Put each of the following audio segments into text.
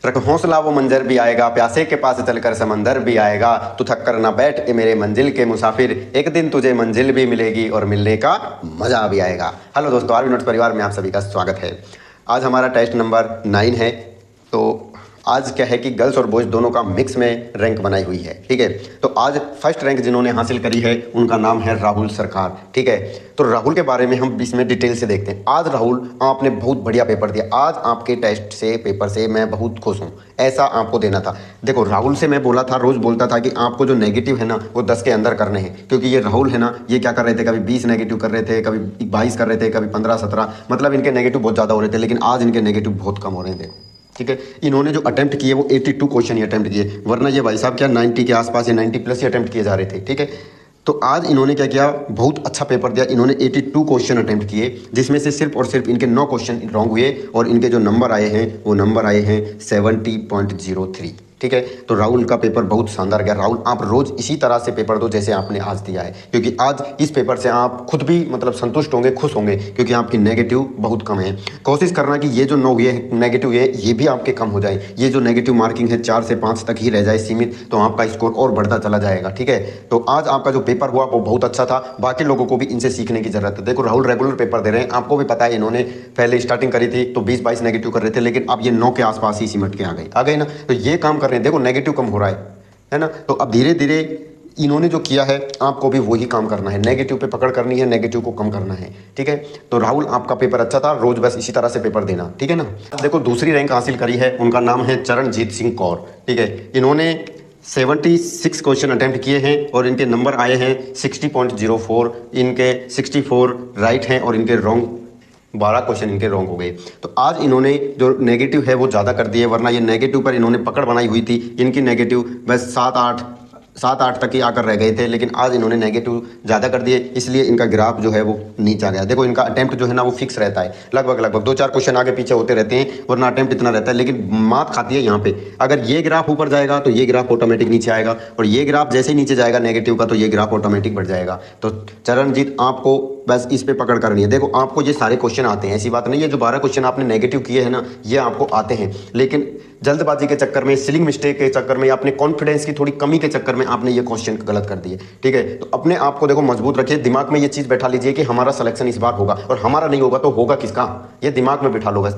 रख हौसला वो मंजर भी आएगा, प्यासे के पास चलकर समंदर भी आएगा, तू थक कर ना बैठ ए मेरे मंजिल के मुसाफिर, एक दिन तुझे मंजिल भी मिलेगी और मिलने का मजा भी आएगा। हेलो दोस्तों, आरवी नोट्स परिवार में आप सभी का स्वागत है। आज हमारा टेस्ट नंबर 9 है। तो आज क्या है कि गर्ल्स और बॉयज़ दोनों का मिक्स में रैंक बनाई हुई है। ठीक है, तो आज फर्स्ट रैंक जिन्होंने हासिल करी है उनका नाम है राहुल सरकार। ठीक है, तो राहुल के बारे में हम इसमें डिटेल से देखते हैं। आज राहुल, आपने बहुत बढ़िया पेपर दिया। आज आपके टेस्ट से, पेपर से मैं बहुत खुश हूँ। ऐसा आपको देना था। देखो, राहुल से मैं बोला था, रोज़ बोलता था कि आपको जो नेगेटिव है ना वो 10 के अंदर करने हैं, क्योंकि ये राहुल है ना, ये क्या कर रहे थे, कभी 20 नेगेटिव कर रहे थे, कभी 22 कर रहे थे, कभी 15-17, मतलब इनके नेगेटिव बहुत ज़्यादा हो रहे थे। लेकिन आज इनके नेगेटिव बहुत कम हो रहे थे। ठीक है, इन्होंने जो अटेम्प्ट किए वो 82 क्वेश्चन ही अटेम्प्ट किए, वरना ये भाई साहब क्या 90 के आसपास या 90 प्लस ही अटेम्प्ट किए जा रहे थे। ठीक है, तो आज इन्होंने क्या किया, बहुत अच्छा पेपर दिया। इन्होंने 82 क्वेश्चन अटेम्प्ट किए, जिसमें से सिर्फ और सिर्फ इनके 9 क्वेश्चन रॉन्ग हुए और इनके जो नंबर आए हैं वो नंबर आए हैं 70.03। ठीक है, तो राहुल का पेपर बहुत शानदार गया। राहुल, आप रोज़ इसी तरह से पेपर दो जैसे आपने आज दिया है, क्योंकि आज इस पेपर से आप खुद भी मतलब संतुष्ट होंगे, खुश होंगे, क्योंकि आपकी नेगेटिव बहुत कम है। कोशिश करना कि ये जो 9 हुए नेगेटिव है ये भी आपके कम हो जाए। ये जो नेगेटिव मार्किंग है 4 से 5 तक ही रह जाए सीमित, तो आपका स्कोर और बढ़ता चला जाएगा। ठीक है, तो आज आपका जो पेपर हुआ वो बहुत अच्छा था। बाकी लोगों को भी इनसे सीखने की जरूरत है। देखो, राहुल रेगुलर पेपर दे रहे हैं, आपको भी पता है। इन्होंने पहले स्टार्टिंग करी थी तो 20-22 नेगेटिव कर रहे थे, लेकिन अब ये 9 के आसपास ही सिमट के आ गए ना। तो ये काम कर रहे हैं। देखो, नेगेटिव कम हो रहा है ना। तो अब धीरे धीरे इन्होंने जो किया है आपको भी वही काम करना है। नेगेटिव पे पकड़ करनी है, नेगेटिव को कम करना है। ठीक है, तो राहुल, आपका पेपर अच्छा था। रोज बस इसी तरह से पेपर देना। ठीक है ना। देखो, दूसरी रैंक हासिल करी है, उनका नाम है चरणजीत सिंह कौर। ठीक है, इन्होंने 76 क्वेश्चन अटेम्प्ट किए हैं और इनके नंबर आए हैं 60.04। इनके 64 राइट हैं और इनके रॉन्ग 12 क्वेश्चन इनके रॉन्ग हो गए। तो आज इन्होंने जो नेगेटिव है वो ज़्यादा कर दिए, वरना ये नेगेटिव पर इन्होंने पकड़ बनाई हुई थी। इनकी नेगेटिव बस 7-8 तक ही आकर रह गए थे, लेकिन आज इन्होंने नेगेटिव ज़्यादा कर दिए, इसलिए इनका ग्राफ जो है वो नीचे आ गया। देखो, इनका अटेम्प्ट जो है ना वो फिक्स रहता है, लगभग 2-4 क्वेश्चन आगे पीछे होते रहते हैं, वरना अटेम्प्ट इतना रहता है। लेकिन मात खाती है यहाँ पे। अगर ये ग्राफ ऊपर जाएगा तो ये ग्राफ ऑटोमेटिक नीचे आएगा, और ये ग्राफ जैसे ही नीचे जाएगा नेगेटिव का तो ये ग्राफ ऑटोमेटिक बढ़ जाएगा। तो चरणजीत, आपको बस इस पे पकड़ करनी है। देखो, आपको ये सारे क्वेश्चन आते हैं, ऐसी बात नहीं है। जो 12 क्वेश्चन आपने नेगेटिव किए हैं ना ये आपको आते हैं, लेकिन जल्दबाजी के चक्कर में, सिलिंग मिस्टेक के चक्कर में, या अपने कॉन्फिडेंस की थोड़ी कमी के चक्कर में आपने ये क्वेश्चन गलत कर दिए। ठीक है, तो अपने आप को देखो मजबूत रखिए, दिमाग में ये चीज़ बैठा लीजिए कि हमारा सिलेक्शन इस बार होगा, और हमारा नहीं होगा तो होगा किसका, ये दिमाग में बिठा लो। बस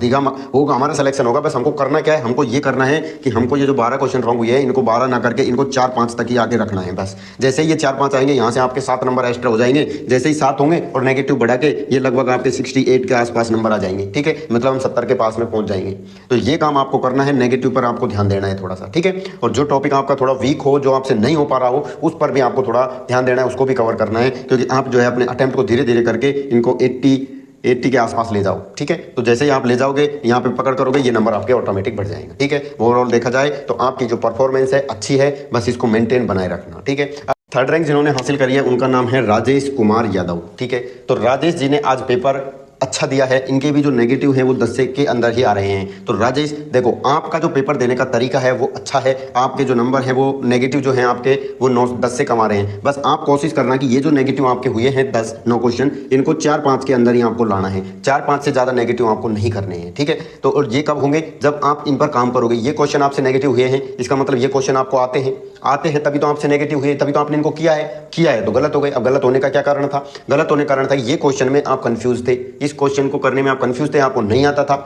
होगा, हमारा सिलेक्शन होगा। बस हमको करना क्या है, हमको ये करना है कि हमको ये जो 12 क्वेश्चन रॉन्ग हुए हैं इनको 12 ना करके इनको 4-5 तक ही आगे रखना है। बस जैसे ही ये 4-5 आएंगे, यहाँ से आपके 7 नंबर एक्स्ट्रा हो जाएंगे। जैसे ही 7 होंगे और नेगेटिव बढ़ा के ये लगभग आपके 68 के आसपास नंबर आ जाएंगे। ठीक है, मतलब हम 70 के पास में पहुंच जाएंगे। तो ये काम आपको करना है, नेगेटिव पर आपको ध्यान देना है थोड़ा सा। ठीक है, और जो टॉपिक आपका थोड़ा वीक हो, जो आपसे नहीं हो पा रहा हो, उस पर भी आपको थोड़ा ध्यान देना है, उसको भी कवर करना है, क्योंकि आप जो है अपने अटेम्प्ट को धीरे धीरे करके इनको 80 के आसपास ले जाओ। ठीक है, तो जैसे ही आप ले जाओगे, यहाँ पे पकड़ करोगे, ये नंबर आपके ऑटोमेटिक बढ़ जाएंगे। ठीक है, ओवरऑल देखा जाए तो आपकी जो परफॉर्मेंस है अच्छी है, बस इसको मेंटेन बनाए रखना। ठीक है, थर्ड रैंक जिन्होंने हासिल करी है उनका नाम है राजेश कुमार यादव। ठीक है, तो राजेश जी ने आज पेपर अच्छा दिया है। इनके भी जो नेगेटिव है वो 10 के अंदर ही आ रहे हैं। तो राजेश, देखो, आपका जो पेपर देने का तरीका है वो अच्छा है। आपके जो नंबर है वो नेगेटिव जो है आपके वो 10 से कम आ रहे हैं। बस आप कोशिश करना कि ये जो नेगेटिव आपके हुए हैं 9 क्वेश्चन, इनको 4-5 के अंदर ही आपको लाना है। 4-5 से ज़्यादा नेगेटिव आपको नहीं करने हैं। ठीक है, तो और ये कब होंगे, जब आप इन पर काम करोगे। ये क्वेश्चन आपसे नेगेटिव हुए हैं, इसका मतलब ये क्वेश्चन आपको आते हैं तभी तो आपसे नेगेटिव हुए, तभी तो आपने इनको किया है तो गलत हो गए। अब गलत होने का क्या कारण था, गलत होने का कारण था ये क्वेश्चन में आप कंफ्यूज थे, इस क्वेश्चन को करने में आप कंफ्यूज थे, आपको नहीं आता था,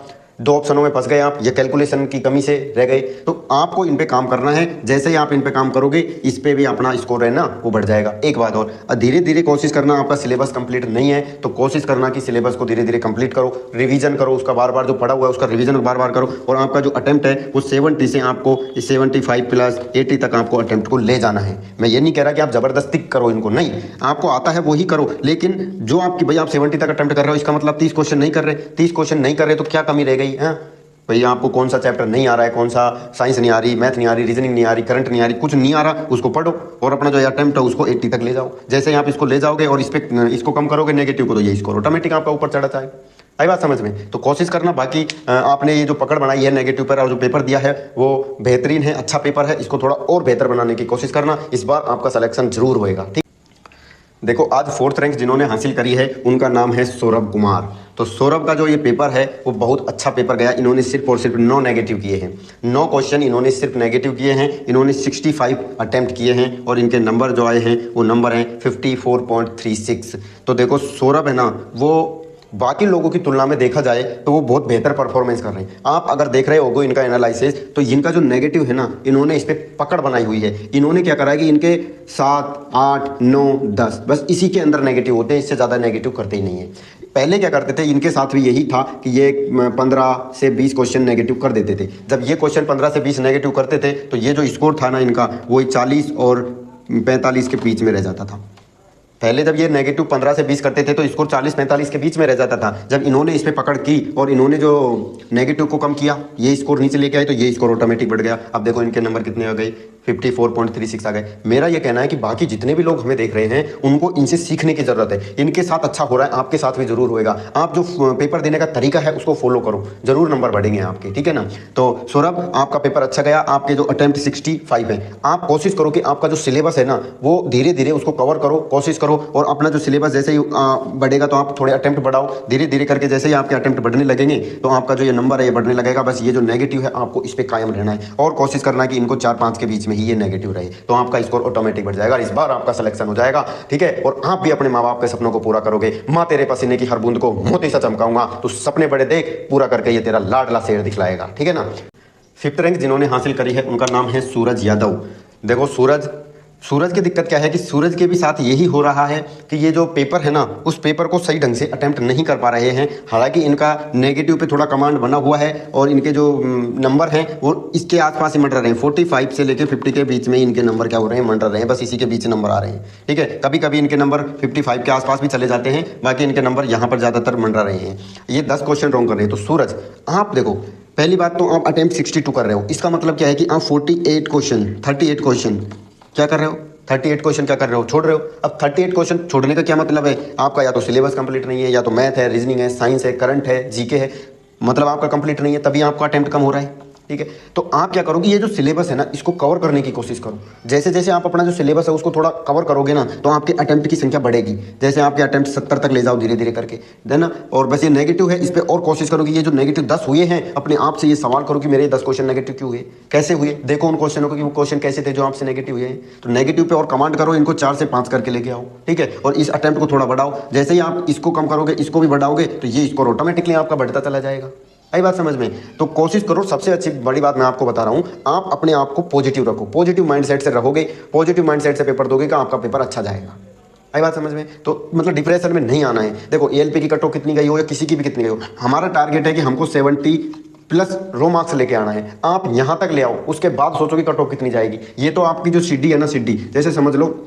2 ऑप्शनों में फंस गए आप, ये कैलकुलेशन की कमी से रह गए। तो आपको इन पे काम करना है। जैसे ही आप इन पे काम करोगे, इस पे भी अपना स्कोर है ना वो बढ़ जाएगा। एक बात और, धीरे धीरे कोशिश करना, आपका सिलेबस कंप्लीट नहीं है तो कोशिश करना कि सिलेबस को धीरे धीरे कंप्लीट करो, रिवीजन करो, उसका बार बार जो पढ़ा हुआ है उसका रिवीजन बार बार करो। और आपका जो अटेम्प्ट है वो 70 से आपको 75 प्लस 80 तक आपको अटेम्प्ट को ले जाना है। मैं ये नहीं कह रहा कि आप जबरदस्ती करो इनको, नहीं, आपको आता है वही करो। लेकिन जो आपकी भाई आप 70 तक अटेम्प्ट कर रहे हो, इसका मतलब 30 क्वेश्चन नहीं कर रहे। 30 क्वेश्चन नहीं कर रहे तो क्या कमी रह गई है भैया। आपको कौन सा चैप्टर नहीं आ रहा है, कौन सा साइंस नहीं आ रही, मैथ नहीं आ रही, रीजनिंग नहीं आ रही, करंट नहीं आ रही, कुछ नहीं आ रहा, उसको पढ़ो और अपना जो अटेम्प्ट है उसको 80 तक ले जाओ। जैसे ही आप इसको ले जाओगे और इसको कम करोगे नेगेटिव को, तो ये स्कोर ऑटोमेटिक आपका ऊपर चढ़ा जाएगा। आई बात समझ में? तो कोशिश करना। बाकी आपने ये जो पकड़ बनाई है नेगेटिव पर और जो पेपर दिया है वो बेहतरीन है, अच्छा पेपर है। इसको थोड़ा और बेहतर बनाने की कोशिश करना, इस बार आपका सिलेक्शन जरूर होएगा। ठीक, देखो, आज 4th रैंक जिन्होंने हासिल करी है उनका नाम है सौरभ कुमार। तो सौरभ का जो ये पेपर है वो बहुत अच्छा पेपर गया। इन्होंने सिर्फ और सिर्फ 9 नेगेटिव किए हैं, 9 क्वेश्चन इन्होंने सिर्फ नेगेटिव किए हैं। इन्होंने 65 अटेम्प्ट किए हैं और इनके नंबर जो आए हैं वो नंबर हैं 54.36। तो देखो सौरभ है ना, वो बाकी लोगों की तुलना में देखा जाए तो वो बहुत बेहतर परफॉर्मेंस कर रहे हैं। आप अगर देख रहे होगे इनका एनालिसिस, तो इनका जो नेगेटिव है ना, इन्होंने इस पर पकड़ बनाई हुई है। इन्होंने क्या करा है कि इनके 7, 8, 9, 10 बस इसी के अंदर नेगेटिव होते हैं, इससे ज़्यादा नेगेटिव करते ही नहीं है। पहले क्या करते थे, इनके साथ भी यही था कि ये 15 से 20 क्वेश्चन नेगेटिव कर देते थे। जब ये क्वेश्चन 15 से 20 नेगेटिव करते थे तो ये जो स्कोर था ना इनका, वो 40 और 45 के बीच में रह जाता था। पहले जब ये नेगेटिव 15 से 20 करते थे तो स्कोर 40-45 के बीच में रह जाता था। जब इन्होंने इस पर पकड़ की और इन्होंने जो नेगेटिव को कम किया, ये स्कोर नीचे लेके आए, तो ये स्कोर ऑटोमेटिक बढ़ गया। अब देखो इनके नंबर कितने आ गए, 54.36 आ गए। मेरा ये कहना है कि बाकी जितने भी लोग हमें देख रहे हैं उनको इनसे सीखने की ज़रूरत है। इनके साथ अच्छा हो रहा है, आपके साथ भी ज़रूर होएगा। आप जो पेपर देने का तरीका है उसको फॉलो करो, ज़रूर नंबर बढ़ेंगे आपके, ठीक है ना। तो सौरभ, आपका पेपर अच्छा गया। आपके जो अटेम्प्ट 65 है, आप कोशिश करो कि आपका जो सिलेबस है ना वो धीरे धीरे उसको कवर करो, कोशिश करो। और अपना जो सिलेबस जैसे ही बढ़ेगा तो आप थोड़े अटेम्प्ट बढ़ाओ, धीरे धीरे करके जैसे ही आपके अटेम्प्ट बढ़ने लगेंगे तो आपका जो ये नंबर है ये बढ़ने लगेगा। बस ये जो नेगेटिव है आपको इस पर कायम रहना है और कोशिश करना है कि इनको 4-5 के बीच में ही ये नेगेटिव रहे, तो आपका स्कोर ऑटोमेटिक बढ़ जाएगा। इस बार आपका सिलेक्शन हो जाएगा, ठीक है। और आप भी अपने माँ बाप के सपनों को पूरा करोगे। माँ तेरे पसीने की हर बूंद को मोती सा चमकाऊंगा, तो सपने बड़े देख, पूरा करके ये तेरा लाडला शेर दिखलाएगा, ठीक है ना। 5th रैंक जिन्होंने हासिल करी है उनका नाम है सूरज यादव। देखो सूरज की दिक्कत क्या है कि सूरज के भी साथ यही हो रहा है कि ये जो पेपर है ना, उस पेपर को सही ढंग से अटेम्प्ट नहीं कर पा रहे हैं। हालांकि इनका नेगेटिव पे थोड़ा कमांड बना हुआ है और इनके जो नंबर हैं वो इसके आसपास ही मंडर रहे हैं। 45 से लेकर 50 के बीच में इनके नंबर क्या हो रहे हैं, मंडर रहे हैं। बस इसी के बीच नंबर आ रहे हैं, ठीक है। कभी कभी इनके नंबर 55 के आसपास भी चले जाते हैं, बाकी इनके नंबर यहाँ पर ज़्यादातर मंडरा रहे हैं। ये 10 क्वेश्चन रॉन्ग कर रहे हैं। तो सूरज, आप देखो, पहली बात तो आप अटेम्प्ट 62 कर रहे हो, इसका मतलब क्या है कि आप 38 क्वेश्चन क्या कर रहे हो, 38 क्वेश्चन क्या कर रहे हो, छोड़ रहे हो। अब 38 क्वेश्चन छोड़ने का क्या मतलब है, आपका या तो सिलेबस कंप्लीट नहीं है, या तो मैथ है, रीजनिंग है, साइंस है, करंट है, जीके है, मतलब आपका कंप्लीट नहीं है, तभी आपका अटेम्प्ट कम हो रहा है, ठीक है। तो आप क्या करोगे, ये जो सिलेबस है ना इसको कवर करने की कोशिश करो। जैसे जैसे आप अपना जो सिलेबस है उसको थोड़ा कवर करोगे ना तो आपके अटेम्प्ट की संख्या बढ़ेगी। जैसे आपके अटेम्प्ट 70 तक ले जाओ धीरे धीरे करके, है ना। और बस ये नेगेटिव है, इस पर और कोशिश करो कि ये जो नेगेटिव 10 हुए हैं, अपने आप से ये सवाल करो कि मेरे 10 क्वेश्चन नेगेटिव क्यों हुए, कैसे हुए। देखो उन क्वेश्चनों को कि वो क्वेश्चन कैसे थे जो आपसे नेगेटिव हुए हैं। तो नेगेटिव पे और कमांड करो, इनको 4 से 5 करके लेके आओ, ठीक है। और इस अटेम्प्ट को थोड़ा बढ़ाओ। जैसे ही आप इसको कम करोगे, इसको भी बढ़ाओगे, तो ये स्कोर ऑटोमेटिकली आपका बढ़ता चला जाएगा। आई बात समझ में। तो कोशिश करो, सबसे अच्छी बड़ी बात मैं आपको बता रहा हूँ, आप अपने आप को पॉजिटिव रखो। पॉजिटिव माइंडसेट से रहोगे, पॉजिटिव माइंडसेट से पेपर दोगे, का आपका पेपर अच्छा जाएगा। आई बात समझ में। तो मतलब डिप्रेशन में नहीं आना है। देखो एएलपी की कट ऑफ कितनी गई हो या किसी की भी कितनी गई हो, हमारा टारगेट है कि हमको 70+ रो मार्क्स लेके आना है। आप यहाँ तक ले आओ, उसके बाद सोचो कि कट ऑफ कितनी जाएगी। ये तो आपकी जो सीढ़ी है ना, सीढ़ी जैसे समझ लो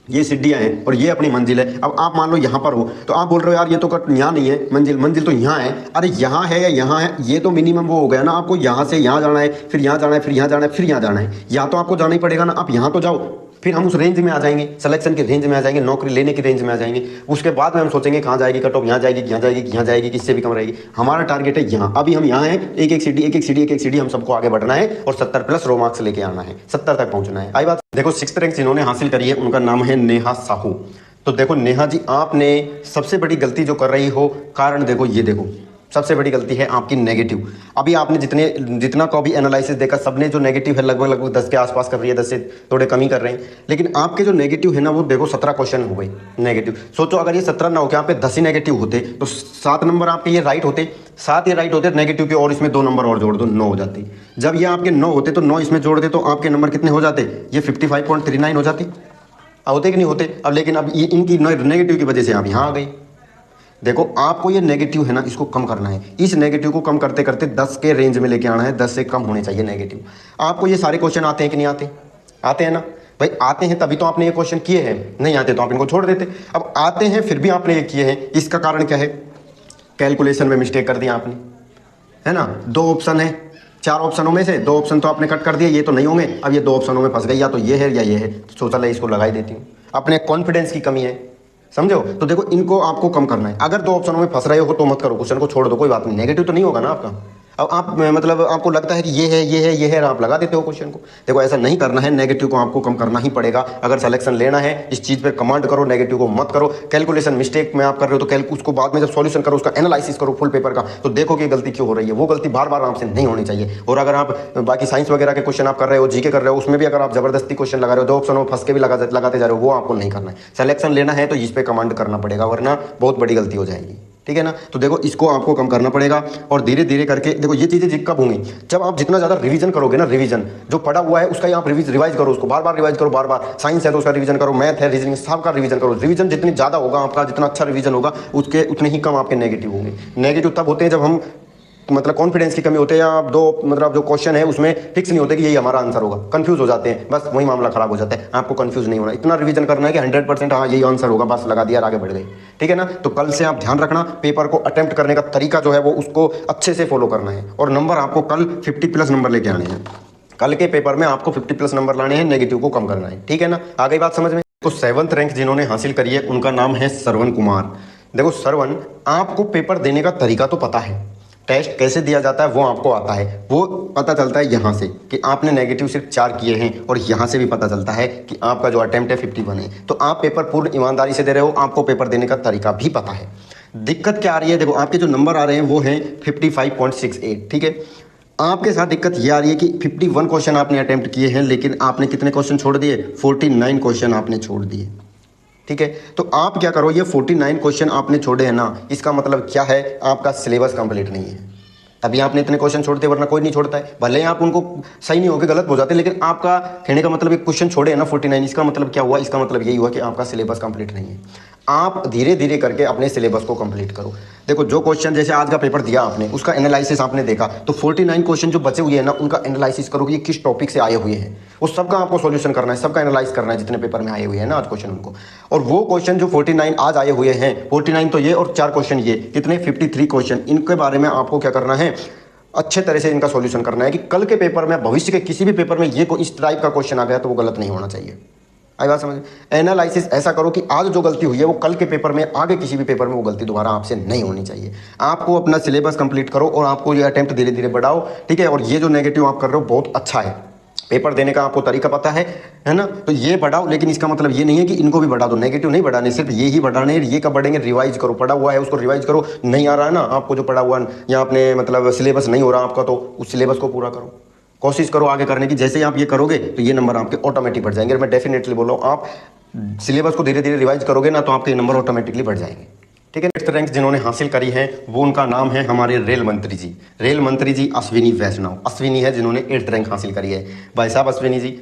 ये सीढ़ियाँ हैं और ये अपनी मंजिल है। अब आप मान लो यहाँ पर हो, तो आप बोल रहे हो यार ये तो यहाँ नहीं है, मंजिल तो यहाँ है। अरे यहाँ है या यहाँ है, ये तो मिनिमम वो हो गया ना। आपको यहाँ से यहाँ जाना है, फिर यहाँ जाना है, फिर यहाँ जाना है, फिर यहाँ जाना है। या तो आपको जाना ही पड़ेगा ना। आप यहाँ तो जाओ, फिर हम उस रेंज में आ जाएंगे, सिलेक्शन की रेंज में आ जाएंगे, नौकरी लेने की रेंज में आ जाएंगे। उसके बाद में हम सोचेंगे कहाँ जाएगी कट ऑफ, यहाँ जाएगी, यहाँ जाएगी, यहाँ जाएगी, किससे भी कम रहेगी। हमारा टारगेट है यहाँ। अभी हम यहाँ हैं, एक एक सीढ़ी हम सबको आगे बढ़ना है और 70+ रो मार्क्स लेके आना है, 70 तक पहुँचना है। आई बात। देखो 6th रैंक जिन्होंने हासिल करी है उनका नाम है नेहा साहू। तो देखो नेहा जी, आपने सबसे बड़ी गलती जो कर रही हो, कारण देखो, ये देखो सबसे बड़ी गलती है आपकी नेगेटिव। अभी आपने जितना को भी एनालिसिस देखा, सबने जो नेगेटिव है लगभग 10 के आसपास कर रही है, 10 से थोड़े कम ही कर रहे हैं। लेकिन आपके जो नेगेटिव है ना, वो देखो 17 क्वेश्चन हो गए नेगेटिव। सोचो अगर ये 17 ना हो के यहाँ पे 10 ही नेगेटिव होते तो 7 नंबर आपके ये राइट होते, 7 ये राइट होते नेगेटिव के, और इसमें 2 नंबर और जोड़ दो, 9 हो जाती। जब ये आपके 9 होते तो 9 इसमें जोड़ दे तो आपके नंबर कितने हो जाते, ये 55.39 हो जाते, होते कि नहीं होते। अब लेकिन अब ये इनकी नेगेटिव की वजह से आप यहाँ आ गई। देखो आपको ये नेगेटिव है ना, इसको कम करना है। इस नेगेटिव को कम करते करते 10 के रेंज में लेके आना है, 10 से कम होने चाहिए नेगेटिव। आपको ये सारे क्वेश्चन आते हैं कि नहीं आते, आते हैं ना भाई। आते हैं तभी तो आपने ये क्वेश्चन किए हैं, नहीं आते तो आप इनको छोड़ देते। अब आते हैं फिर भी आपने ये किए हैं, इसका कारण क्या है, कैलकुलेशन में मिस्टेक कर दिया आपने, है ना। 2 ऑप्शन है, 4 ऑप्शनों में से 2 ऑप्शन तो आपने कट कर दिए, ये तो नहीं होंगे। अब ये 2 ऑप्शनों में फंस गई, या तो ये है या ये है, तो चला इसको लगा ही देती हूँ। अपने कॉन्फिडेंस की कमी है, समझो। तो देखो इनको आपको कम करना है। अगर 2 ऑप्शनों में फंस रहे हो तो मत करो, क्वेश्चन को छोड़ दो, कोई बात नहीं, नेगेटिव तो नहीं होगा ना आपका। अब आप मतलब आपको लगता है कि ये है आप लगा देते हो क्वेश्चन को। देखो ऐसा नहीं करना है, नेगेटिव को आपको कम करना ही पड़ेगा। अगर सिलेक्शन लेना है इस चीज़ पर कमांड करो, नेगेटिव को मत करो। कैलकुलेशन मिस्टेक में आप कर रहे हो तो उसको बाद में जब सॉल्यूशन करो उसका एनालिसिस करो फुल पेपर का, तो देखो कि गलती क्यों हो रही है। वो गलती बार बार आपसे नहीं होनी चाहिए। और अगर आप बाकी साइंस वगैरह के क्वेश्चन आप कर रहे हो, जीके कर रहे हो, उसमें भी अगर आप जबरदस्ती क्वेश्चन लगा रहे हो, 2 ऑप्शन में फंस के भी लगाते जा रहे हो, वो आपको नहीं करना है। सिलेक्शन लेना है तो इस पर कमांड करना पड़ेगा, वरना बहुत बड़ी गलती हो जाएगी। ठीक है ना। तो देखो इसको आपको कम करना पड़ेगा और धीरे धीरे करके देखो ये चीज़ें कब होंगी, जब आप जितना ज़्यादा रिवीजन करोगे ना, रिवीजन जो पढ़ा हुआ है उसका ही आप रिवाइज करो, उसको बार बार रिवाइज करो, बार बार। साइंस है तो उसका रिवीजन करो, मैथ है, रीजनिंग, सबका रिवीजन करो। रिवीजन जितनी ज़्यादा होगा आपका, जितना अच्छा रिवीजन होगा उसके उतने ही कम आपके नेगेटिव होंगे। नेगेटिव तब होते हैं जब हम मतलब कॉन्फिडेंस की कमी होती है, या आप मतलब जो क्वेश्चन है उसमें फिक्स नहीं होते कि यही हमारा आंसर होगा, कंफ्यूज हो जाते हैं, बस वही मामला खराब हो जाता है। आपको कंफ्यूज नहीं होना, इतना रिवीजन करना है कि 100% हाँ यही आंसर होगा, बस लगा दिया और आगे बढ़ गए। ठीक है ना। तो कल से आप ध्यान रखना, पेपर को अटेम्प्ट करने का तरीका जो है वो उसको अच्छे से फॉलो करना है। और नंबर आपको कल 50+ नंबर लेके आने हैं। कल के पेपर में आपको 50+ नंबर लाने हैं, नेगेटिव को कम करना है। ठीक है ना। आ गई बात समझ में। तो 7th रैंक जिन्होंने हासिल करी है उनका नाम है श्रवण कुमार। देखो श्रवण, आपको पेपर देने का तरीका तो पता है, टेस्ट कैसे दिया जाता है वो आपको आता है। वो पता चलता है यहाँ से कि आपने नेगेटिव सिर्फ 4 किए हैं, और यहाँ से भी पता चलता है कि आपका जो अटेम्प्ट है 51 है। तो आप पेपर पूर्ण ईमानदारी से दे रहे हो, आपको पेपर देने का तरीका भी पता है। दिक्कत क्या आ रही है, देखो आपके जो नंबर आ रहे हैं वो हैं 55.68। ठीक है। आपके साथ दिक्कत ये आ रही है कि 51 क्वेश्चन आपने अटेम्प्ट किए हैं, लेकिन आपने कितने क्वेश्चन छोड़ दिए, 49 क्वेश्चन आपने छोड़ दिए। ठीक है। तो आप क्या करो, ये 49 क्वेश्चन आपने छोड़े हैं ना, इसका मतलब क्या है, आपका सिलेबस कंप्लीट नहीं है, तभी आपने इतने क्वेश्चन छोड़ते, वरना कोई नहीं छोड़ता है। भले ही आप उनको सही नहीं होकर गलत हो जाते, लेकिन आपका कहने का मतलब एक क्वेश्चन छोड़े हैं ना 49, इसका मतलब क्या हुआ, इसका मतलब यही हुआ कि आपका सिलेबस कंप्लीट नहीं है। आप धीरे धीरे करके अपने सिलेबस को कंप्लीट करो। देखो जो क्वेश्चन जैसे आज का पेपर दिया आपने, उसका एनालिसिस आपने देखा, तो 49 क्वेश्चन जो बचे हुए हैं ना, उनका एनालिसिस करो कि ये किस टॉपिक से आए हुए हैं। उस सबका आपको सॉल्यूशन करना है, सबका एनालाइज करना है, जितने पेपर में आए हुए हैं ना आज क्वेश्चन उनको। और वो क्वेश्चन जो 49 आज आए हुए हैं, 49 तो ये और 4 क्वेश्चन ये, कितने 53 क्वेश्चन, इनके बारे में आपको क्या करना है, अच्छे तरह से इनका सॉल्यूशन करना है कि कल के पेपर में, भविष्य के किसी भी पेपर में ये इस टाइप का क्वेश्चन आ गया तो वो गलत नहीं होना चाहिए। आई बात समझ। एनालिसिस ऐसा करो कि आज जो गलती हुई है वो कल के पेपर में, आगे किसी भी पेपर में वो गलती दोबारा आपसे नहीं होनी चाहिए। आपको अपना सिलेबस कंप्लीट करो और आपको ये अटेम्प्ट धीरे धीरे बढ़ाओ। ठीक है। और ये जो नेगेटिव आप कर रहे हो बहुत अच्छा है, पेपर देने का आपको तरीका पता है ना, तो ये बढ़ाओ। लेकिन इसका मतलब ये नहीं है कि इनको भी बढ़ा दो, नेगेटिव नहीं बढ़ाने, सिर्फ ये ही बढ़ाने हैं। ये कब बढ़ेंगे, रिवाइज करो, पढ़ा हुआ है उसको रिवाइज करो। नहीं आ रहा है ना आपको जो पढ़ा हुआ, या आपने मतलब सिलेबस नहीं हो रहा आपका, तो उस सिलेबस को पूरा करो, कोशिश करो आगे करने की। जैसे ही आप ये करोगे तो ये नंबर आपके ऑटोमेटिक बढ़ जाएंगे। मैं डेफिनेटली बोल रहा हूँ, आप सिलेबस को धीरे धीरे रिवाइज करोगे ना, तो आपके नंबर ऑटोमेटिकली बढ़ जाएंगे। ठीक है। नेक्स्ट रैंक जिन्होंने हासिल करी है वो, उनका नाम है हमारे रेल मंत्री जी। रेल मंत्री जी अश्विनी वैष्णव, अश्विनी है जिन्होंने 8th रैंक हासिल करी है। भाई साहब अश्विनी जी,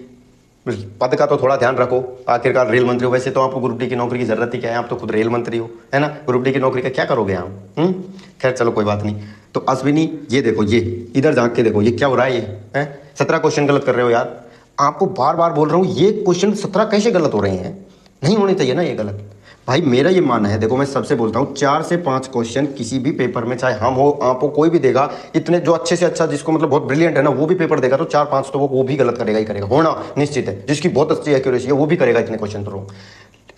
पद का तो थोड़ा ध्यान रखो, आखिरकार रेल मंत्री हो। वैसे तो आपको ग्रुप डी की नौकरी की जरूरत ही क्या है, आप तो खुद रेल मंत्री हो, है ना। ग्रुप डी की नौकरी का क्या करोगे आप? खैर चलो कोई बात नहीं। तो अश्विनी ये देखो, ये इधर झांक के देखो, ये क्या हो रहा है, ये है 17 क्वेश्चन गलत कर रहे हो यार। आपको बार बार बोल रहा हूँ, ये क्वेश्चन 17 कैसे गलत हो रहे हैं, नहीं होने चाहिए ना ये गलत। भाई मेरा ये मानना है, देखो मैं सबसे बोलता हूँ, 4 से 5 क्वेश्चन किसी भी पेपर में, चाहे हम हो आप हो, कोई भी देगा, इतने जो अच्छे से अच्छा, जिसको मतलब बहुत ब्रिलियंट है ना, वो भी पेपर देगा तो 4-5 तो वो भी गलत करेगा ही करेगा, होना निश्चित है। जिसकी बहुत अच्छी एक्यूरेसी है वो भी करेगा इतने क्वेश्चन तो रॉन्ग,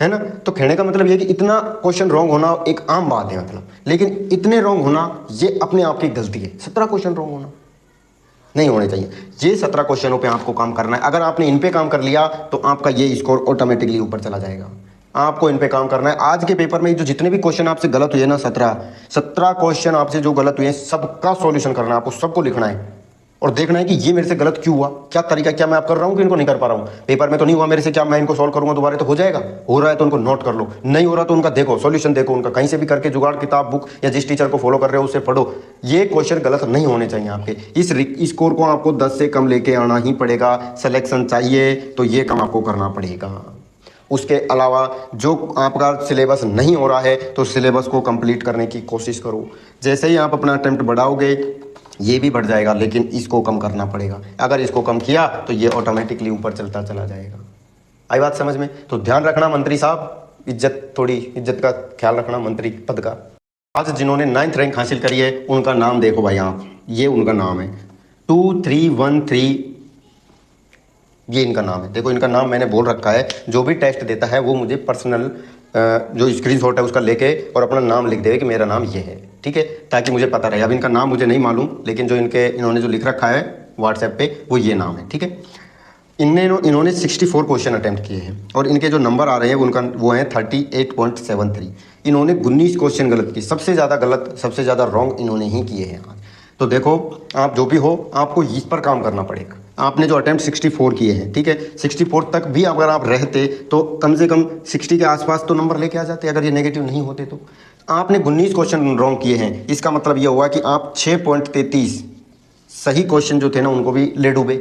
है ना। तो कहने का मतलब ये कि इतना क्वेश्चन रॉन्ग होना एक आम बात है मतलब, लेकिन इतने रॉन्ग होना ये अपने आप की गलती है। 17 क्वेश्चन रॉन्ग होना नहीं होने चाहिए। ये 17 क्वेश्चनों पे आपको काम करना है। अगर आपने इन पे काम कर लिया तो आपका ये स्कोर ऑटोमेटिकली ऊपर चला जाएगा। आपको इन पे काम करना है। आज के पेपर में जो जितने भी क्वेश्चन आपसे गलत हुए ना, 17 क्वेश्चन आपसे जो गलत हुए, सबका सॉल्यूशन करना है आपको, सबको लिखना है और देखना है कि ये मेरे से गलत क्यों हुआ, क्या तरीका, क्या मैं आप कर रहा हूँ कि इनको नहीं कर पा रहा हूँ। पेपर में तो नहीं हुआ मेरे से, क्या मैं इनको सॉल्व करूंगा दोबारा तो हो जाएगा। हो रहा है तो उनको नोट कर लो, नहीं हो रहा तो उनका देखो, सॉल्यूशन देखो उनका, कहीं से भी करके जुगाड़, किताब, बुक या जिस टीचर को फॉलो कर रहे हो उससे पढ़ो। ये क्वेश्चन गलत नहीं होने चाहिए आपके। इस स्कोर को आपको 10 से कम लेके आना ही पड़ेगा। सिलेक्शन चाहिए तो ये काम आपको करना पड़ेगा। उसके अलावा जो आपका सिलेबस नहीं हो रहा है तो सिलेबस को कंप्लीट करने की कोशिश करो। जैसे ही आप अपना अटेम्प्ट बढ़ाओगे ये भी बढ़ जाएगा, लेकिन इसको कम करना पड़ेगा। अगर इसको कम किया तो ये ऑटोमेटिकली ऊपर चलता चला जाएगा। आई बात समझ में। तो ध्यान रखना मंत्री साहब, इज्जत, थोड़ी इज्जत का ख्याल रखना मंत्री पद का। आज जिन्होंने 9th रैंक हासिल करी है उनका नाम देखो भाई आप, ये उनका नाम है 2313, ये इनका नाम है। देखो इनका नाम मैंने बोल रखा है, जो भी टेस्ट देता है वो मुझे पर्सनल जो स्क्रीनशॉट है उसका लेके और अपना नाम लिख देवे कि मेरा नाम ये है, ठीक है, ताकि मुझे पता रहे। अब इनका नाम मुझे नहीं मालूम, लेकिन जो इन्होंने जो लिख रखा है व्हाट्सएप पे वो ये नाम है, ठीक है। इन्होंने 64 क्वेश्चन अटैम्प्ट किए हैं और इनके जो नंबर आ रहे हैं उनका वो है 38.73। इन्होंने 19 क्वेश्चन गलत किए, सबसे ज़्यादा गलत, सबसे ज़्यादा रॉन्ग इन्होंने ही किए हैं आज। तो देखो, आप जो भी हो, आपको इस पर काम करना पड़ेगा। आपने जो अटैम्प्ट 64 किए हैं, ठीक है, 64 तक भी अगर आप रहते तो कम से कम 60 के आसपास तो नंबर लेके आ जाते, अगर ये नेगेटिव नहीं होते तो। आपने 19 क्वेश्चन रॉन्ग किए हैं, इसका मतलब ये हुआ कि आप 6.33 सही क्वेश्चन जो थे ना उनको भी ले डूबे।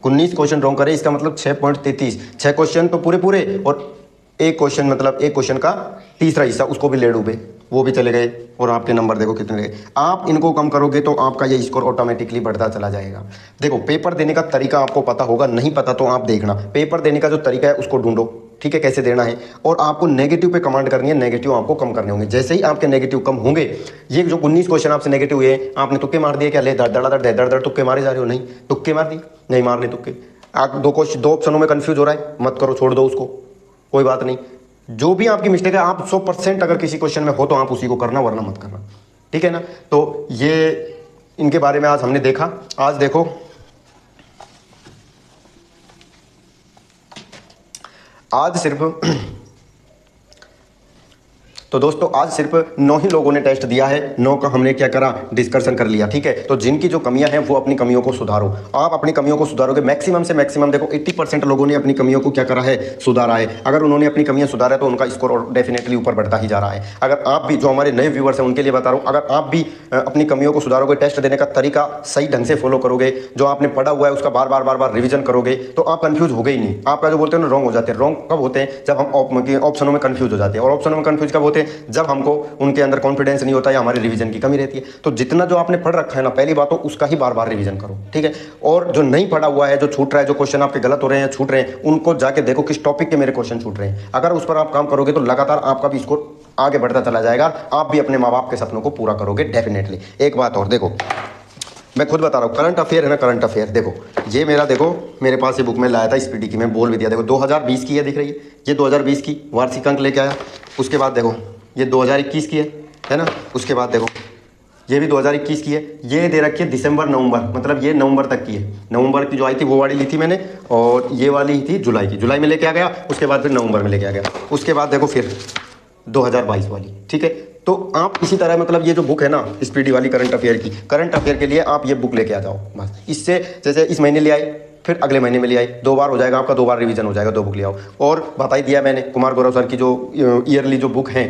19 क्वेश्चन रॉन्ग करे, इसका मतलब 6.33, 6 क्वेश्चन तो पूरे पूरे, और एक क्वेश्चन मतलब एक क्वेश्चन का तीसरा हिस्सा उसको भी ले डूबे, वो भी चले गए। और आपके नंबर देखो कितने गए। आप इनको कम करोगे तो आपका ये स्कोर ऑटोमेटिकली बढ़ता चला जाएगा। देखो, पेपर देने का तरीका आपको पता होगा, नहीं पता तो आप देखना। पेपर देने का जो तरीका है उसको ढूंढो, ठीक है, कैसे देना है। और आपको नेगेटिव पे कमांड करनी है, नेगेटिव आपको कम करने होंगे। जैसे ही आपके नेगेटिव कम होंगे, ये जो 19 क्वेश्चन आपसे नेगेटिव हुए, आपने तुक्के मार दिए क्या? ले दड़ तुक्के मारे जा रहे हो? नहीं, तुक्के मार दिए, नहीं मारने तुक्के। आप दो ऑप्शनों में कंफ्यूज हो रहा है, मत करो, छोड़ दो उसको, कोई बात नहीं। जो भी आपकी मिस्टेक है, आप 100% अगर किसी क्वेश्चन में हो तो आप उसी को करना, वरना मत करना, ठीक है ना। तो ये इनके बारे में आज हमने देखा। आज देखो, आज सिर्फ तो दोस्तों आज सिर्फ 9 ही लोगों ने टेस्ट दिया है। 9 का हमने क्या करा, डिस्कशन कर लिया, ठीक है। तो जिनकी जो कमियां हैं वो अपनी कमियों को सुधारो। आप अपनी कमियों को सुधारोगे, मैक्सिमम से मैक्सिमम देखो 80% लोगों ने अपनी कमियों को क्या करा है, सुधारा है। अगर उन्होंने अपनी कमियां सुधारा है तो उनका स्कोर डेफिनेटली ऊपर बढ़ता ही जा रहा है। अगर आप भी, जो हमारे नए व्यूवर्स हैं उनके लिए बता रहा हूँ, अगर आप भी अपनी कमियों को सुधारोगे, टेस्ट देने का तरीका सही ढंग से फॉलो करोगे, जो आपने पढ़ा हुआ है उसका बार बार रिविजन करोगे, तो आप कंफ्यूज हो गए ही नहीं। आपका जो बोलते हैं ना रॉन्ग हो जाते हैं। रॉन्ग कब होते हैं? जब हम ऑप्शनों में कंफ्यूज हो जाते हैं। और ऑप्शनों में कंफ्यूज कब होते हैं? जब हमको उनके अंदर कॉन्फिडेंस नहीं होता या हमारी रिवीजन की कमी रहती है। तो जितना जो आपने पढ़ रखा है ना, पहली बात तो उसका ही बार बार रिवीजन करो, ठीक है। और जो नहीं पढ़ा हुआ है, जो छूट रहा है, जो क्वेश्चन आपके गलत हो रहे हैं, छूट रहे हैं, उनको जाके देखो किस टॉपिक के मेरे क्वेश्चन छूट रहे हैं। अगर उस पर आप काम करोगे तो लगातार आपका भी स्कोर आगे बढ़ता चला जाएगा। आप भी अपने माँ बाप के सपनों को पूरा करोगे डेफिनेटली। एक बात और देखो, मैं खुद बता रहा हूँ, करंट अफेयर है ना, करंट अफेयर देखो, ये मेरा देखो, मेरे पास ये बुक में लाया था स्पीडी की, मैं बोल भी दिया। देखो 2020 की है, दिख रही है, ये 2020 की वार्षिक अंक लेके आया। उसके बाद देखो ये 2021 की है ना। उसके बाद देखो ये भी 2021 की है। ये दे रखी है दिसंबर नवंबर, मतलब ये नवंबर तक की है। नवंबर की जो आई थी वो वाली ली थी मैंने, और ये वाली ही थी जुलाई की। जुलाई में लेके आ गया, उसके बाद फिर नवंबर में लेके आ गया। उसके बाद देखो फिर 2022 वाली, ठीक है। तो आप इसी तरह, मतलब ये जो बुक है ना स्पीडी वाली करंट अफेयर की, करंट अफेयर के लिए आप ये बुक लेके आ जाओ बस। इससे जैसे इस महीने ले आए, फिर अगले महीने में ले आए, 2 बार हो जाएगा आपका, 2 बार रिवीजन हो जाएगा। 2 बुक ले आओ। और बता ही दिया मैंने, कुमार गौरव सर की जो ईयरली जो बुक है,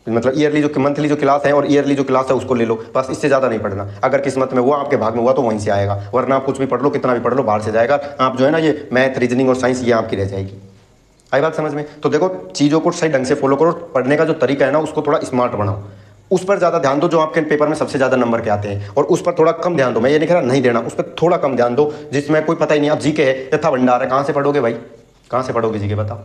मतलब ईयरली जो मंथली जो क्लास है और ईयरली जो क्लास है उसको ले लो बस। इससे ज़्यादा नहीं पढ़ना। अगर किस्मत में हुआ, आपके भाग में हुआ तो वहीं से आएगा, वरना आप कुछ भी पढ़ लो, कितना भी पढ़ लो, बाहर से जाएगा। आप जो है ना ये मैथ, रीजनिंग और साइंस ये आपकी रह जाएगी। आई बात समझ में? तो देखो, चीज़ों को सही ढंग से फॉलो करो। पढ़ने का जो तरीका है ना उसको थोड़ा स्मार्ट बनाओ, उस पर ज़्यादा ध्यान दो, जो आपके पेपर में सबसे ज़्यादा नंबर के आते हैं। और उस पर थोड़ा कम ध्यान दो। मैं ये नहीं कह रहा नहीं देना, उस पर थोड़ा कम ध्यान दो जिसमें कोई पता ही नहीं। आप जीके है, यथा भंडार है, कहाँ से पढ़ोगे भाई, कहाँ से पढ़ोगे जीके, बताओ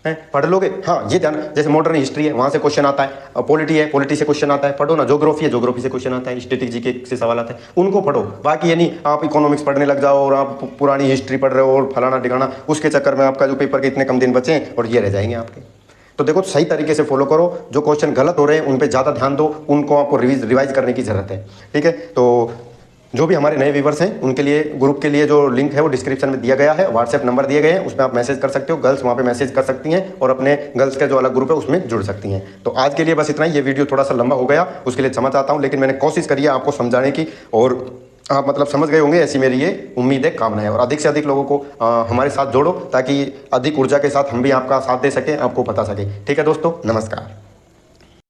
हैं? पढ़ लोगे? हाँ, ये ध्यान। जैसे मॉडर्न हिस्ट्री है, वहाँ से क्वेश्चन आता है। पॉलिटी है, पॉलिटी से क्वेश्चन आता है, पढ़ो ना। ज्योग्राफी है, ज्योग्राफी से क्वेश्चन आता है। स्टैटिक जीके से सवाल आता है, उनको पढ़ो। बाकी ये नहीं आप इकोनॉमिक्स पढ़ने लग जाओ और आप पुरानी हिस्ट्री पढ़ रहे हो और फलाना ठिकाना, उसके चक्कर में आपका जो पेपर के इतने कम दिन बचे और ये रह जाएंगे आपके। तो देखो, सही तरीके से फॉलो करो। जो क्वेश्चन गलत हो रहे हैं उन पे ज़्यादा ध्यान दो, उनको आपको रिवाइज करने की ज़रूरत है, ठीक है। तो जो भी हमारे नए व्यूवर्स हैं उनके लिए, ग्रुप के लिए जो लिंक है वो डिस्क्रिप्शन में दिया गया है। व्हाट्सएप नंबर दिए गए हैं, उसमें आप मैसेज कर सकते हो। गर्ल्स वहाँ पे मैसेज कर सकती हैं और अपने गर्ल्स का जो अलग ग्रुप है उसमें जुड़ सकती हैं। तो आज के लिए बस इतना ही। ये वीडियो थोड़ा सा लंबा हो गया, उसके लिए क्षमा चाहता हूँ, लेकिन मैंने कोशिश करी है आपको समझाने की, और आप मतलब समझ गए होंगे, ऐसी मेरी ये उम्मीद है, कामना है। और अधिक से अधिक लोगों को हमारे साथ जोड़ो, ताकि अधिक ऊर्जा के साथ हम भी आपका साथ दे सकें, आपको बता सकें। ठीक है दोस्तों, नमस्कार।